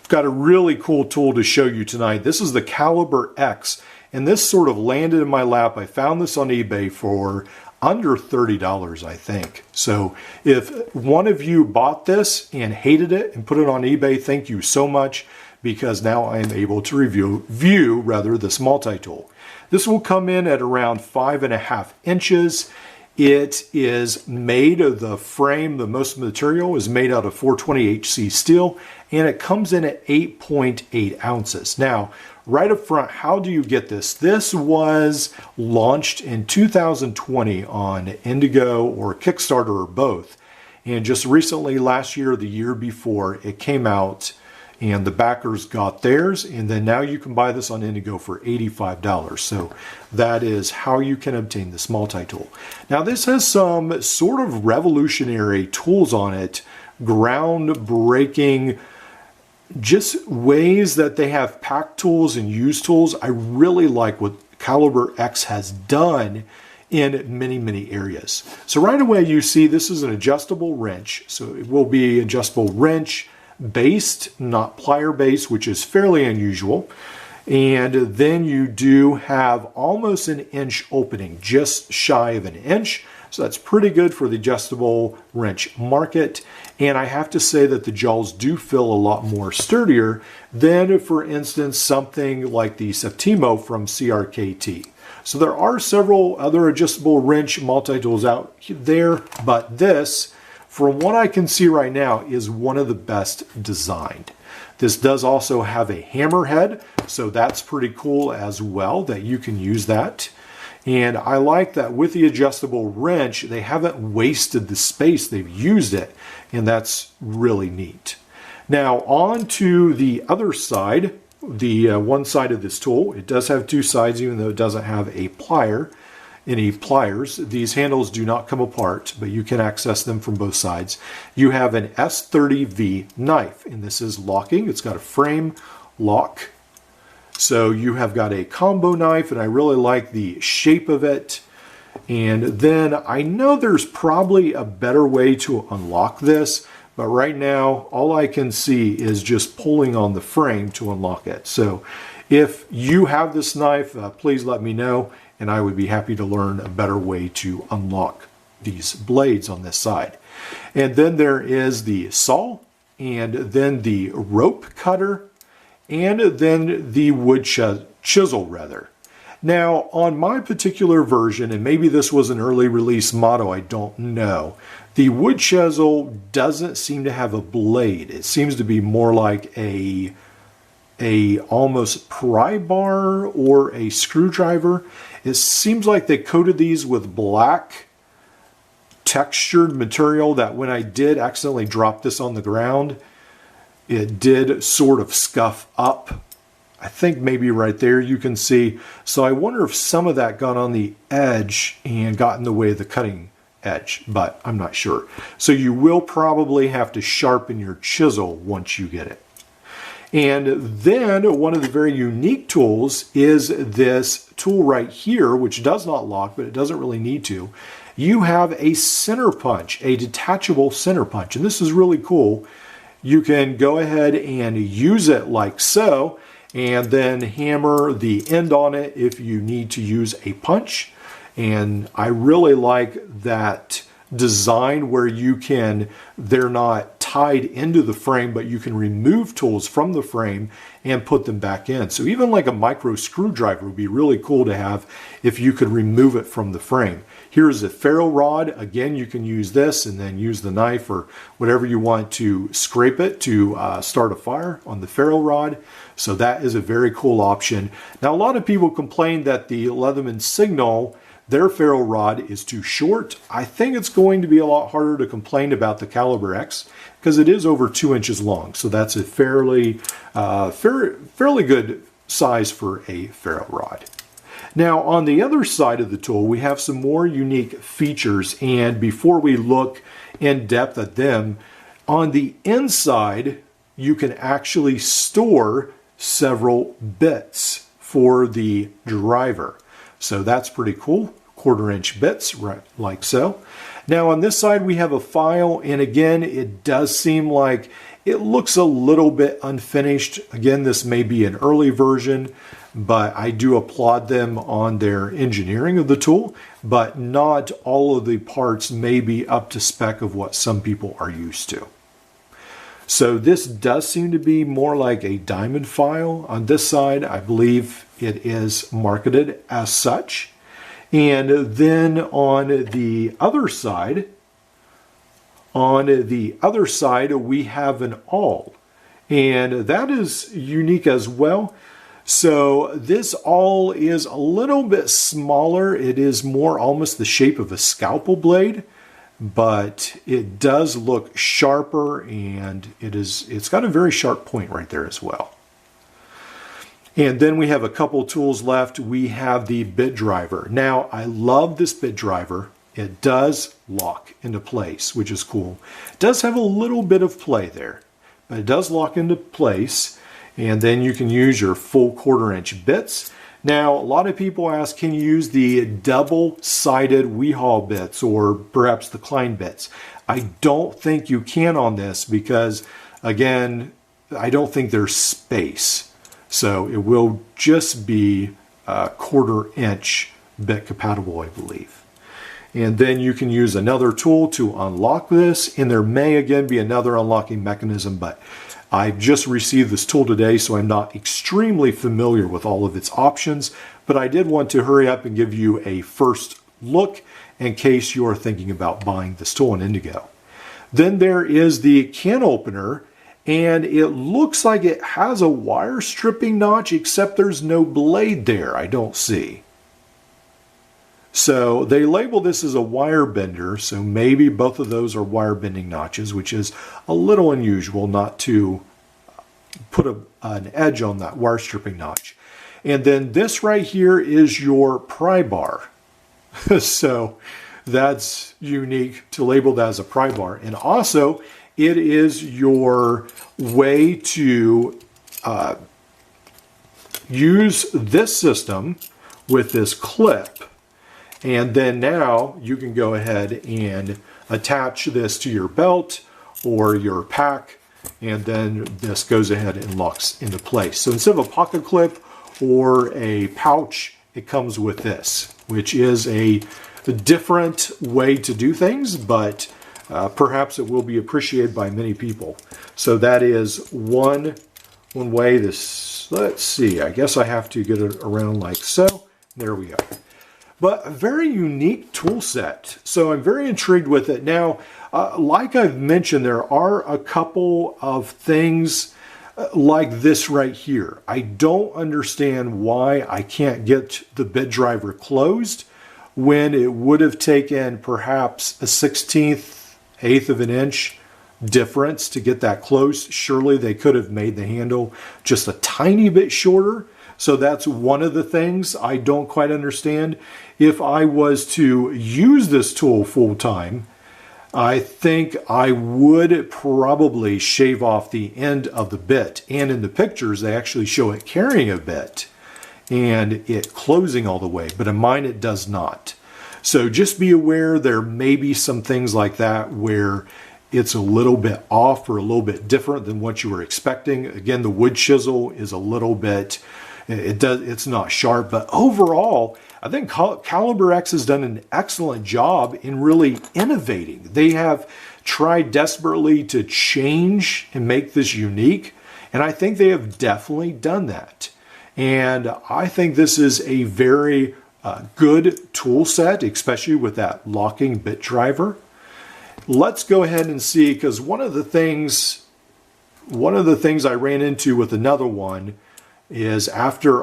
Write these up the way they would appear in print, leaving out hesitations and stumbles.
got a really cool tool to show you tonight. This is the Caliber X, and this sort of landed in my lap. I found this on eBay for under $30, I think. So if one of you bought this and hated it and put it on eBay, thank you so much, because now I am able to review this multi-tool. This will come in at around 5.5 inches. It is made of the frame, the most material is made out of 420HC steel, and it comes in at 8.8 ounces. Now, right up front, how do you get this? This was launched in 2020 on Indigo or Kickstarter or both. And just recently, last year or the year before, it came out and the backers got theirs, and then now you can buy this on Indigo for $85. So that is how you can obtain this multi-tool. Now this has some sort of revolutionary tools on it, groundbreaking, just ways that they have pack tools and use tools. I really like what Caliber X has done in many areas. So right away you see this is an adjustable wrench. So it will be adjustable wrench based, not plier based, which is fairly unusual. And then you do have almost an inch opening, just shy of an inch. So that's pretty good for the adjustable wrench market. And I have to say that the jaws do feel a lot more sturdier than, for instance, something like the Septimo from CRKT. So there are several other adjustable wrench multi-tools out there, but this, from what I can see right now, is one of the best designed. This does also have a hammer head, so that's pretty cool as well that you can use that. And I like that with the adjustable wrench, they haven't wasted the space, they've used it, and that's really neat. Now on to the other side, the one side of this tool. It does have two sides, even though it doesn't have a plier. Any pliers. These handles do not come apart, but you can access them from both sides. You have an S30V knife, and this is locking. It's got a frame lock. So you have got a combo knife, and I really like the shape of it. And then I know there's probably a better way to unlock this, but right now all I can see is just pulling on the frame to unlock it. So if you have this knife, please let me know, and I would be happy to learn a better way to unlock these blades on this side. And then there is the saw, and then the rope cutter, and then the wood chisel rather. Now on my particular version, and maybe this was an early release model, I don't know, the wood chisel doesn't seem to have a blade. It seems to be more like a almost pry bar or a screwdriver. It seems like they coated these with black textured material that when I did accidentally drop this on the ground, it did sort of scuff up. I think maybe right there you can see. So I wonder if some of that got on the edge and got in the way of the cutting edge, but I'm not sure. So you will probably have to sharpen your chisel once you get it. And then one of the very unique tools is this tool right here, which does not lock, but it doesn't really need to. You have a center punch, a detachable center punch, and this is really cool. You can go ahead and use it like so, and then hammer the end on it if you need to use a punch. And I really like that design where you can, they're not tied into the frame, but you can remove tools from the frame and put them back in. So even like a micro screwdriver would be really cool to have if you could remove it from the frame. Here's a ferro rod. Again, you can use this and then use the knife or whatever you want to scrape it to start a fire on the ferro rod. So that is a very cool option. Now, a lot of people complain that the Leatherman Signal, their ferro rod is too short. I think it's going to be a lot harder to complain about the Caliber X because it is over 2 inches long. So that's a fairly good size for a ferro rod. Now on the other side of the tool, we have some more unique features. And before we look in depth at them, on the inside, you can actually store several bits for the driver. So that's pretty cool. 1/4-inch bits, right, like so. Now on this side we have a file, and again it does seem like It looks a little bit unfinished. Again, this may be an early version, but I do applaud them on their engineering of the tool, but not all of the parts may be up to spec of what some people are used to. So this does seem to be more like a diamond file. On this side, I believe it is marketed as such. And then on the other side, we have an awl. And that is unique as well. So this awl is a little bit smaller. It is more almost the shape of a scalpel blade, but it does look sharper, and it's got a very sharp point right there as well. And then we have a couple tools left. We have the bit driver. Now, I love this bit driver. It does lock into place, which is cool. It does have a little bit of play there, but it does lock into place. And then you can use your full 1/4" bits. Now, a lot of people ask, can you use the double-sided Weehawk bits or perhaps the Klein bits? I don't think you can on this because, again, I don't think there's space. So it will just be 1/4" bit compatible, I believe. And then you can use another tool to unlock this, and there may again be another unlocking mechanism, but I've just received this tool today, so I'm not extremely familiar with all of its options, but I did want to hurry up and give you a first look in case you're thinking about buying this tool in Indigo. Then there is the can opener, and it looks like it has a wire stripping notch, except there's no blade there, I don't see. So they label this as a wire bender, so maybe both of those are wire bending notches, which is a little unusual not to put an edge on that wire stripping notch. And then this right here is your pry bar. So that's unique to label that as a pry bar. And also it is your way to use this system with this clip. And then now you can go ahead and attach this to your belt or your pack, and then this goes ahead and locks into place. So instead of a pocket clip or a pouch, it comes with this, which is a different way to do things, but perhaps it will be appreciated by many people. So that is one way. This, let's see, I guess I have to get it around like so. There we go. But a very unique tool set. So I'm very intrigued with it. Now, like I've mentioned, there are a couple of things like this right here. I don't understand why I can't get the bit driver closed when it would have taken perhaps a 1/16, 1/8 of an inch difference to get that closed. Surely they could have made the handle just a tiny bit shorter. So that's one of the things I don't quite understand. If I was to use this tool full time, I think I would probably shave off the end of the bit. And in the pictures, they actually show it carrying a bit and it closing all the way, but in mine it does not. So just be aware there may be some things like that where it's a little bit off or a little bit different than what you were expecting. Again, the wood chisel is a little bit, it's not sharp, but overall, I think Caliber X has done an excellent job in really innovating. They have tried desperately to change and make this unique, and I think they have definitely done that. And I think this is a very good tool set, especially with that locking bit driver. Let's go ahead and see, because one of the things I ran into with another one is after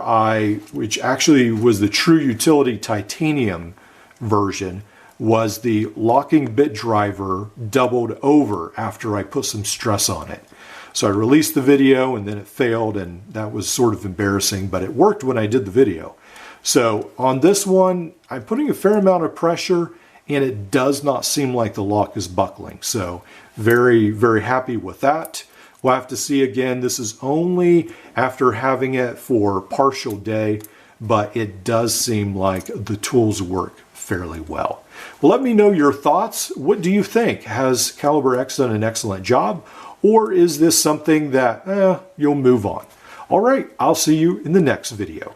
which actually was the True Utility Titanium version, was the locking bit driver doubled over after I put some stress on it. So I released the video and then it failed, and that was sort of embarrassing, but it worked when I did the video. So on this one, I'm putting a fair amount of pressure and it does not seem like the lock is buckling. So very, very happy with that. We'll have to see again. This is only after having it for partial day, but it does seem like the tools work fairly well. Well, let me know your thoughts. What do you think? Has Caliber X done an excellent job? Or is this something that you'll move on? All right, I'll see you in the next video.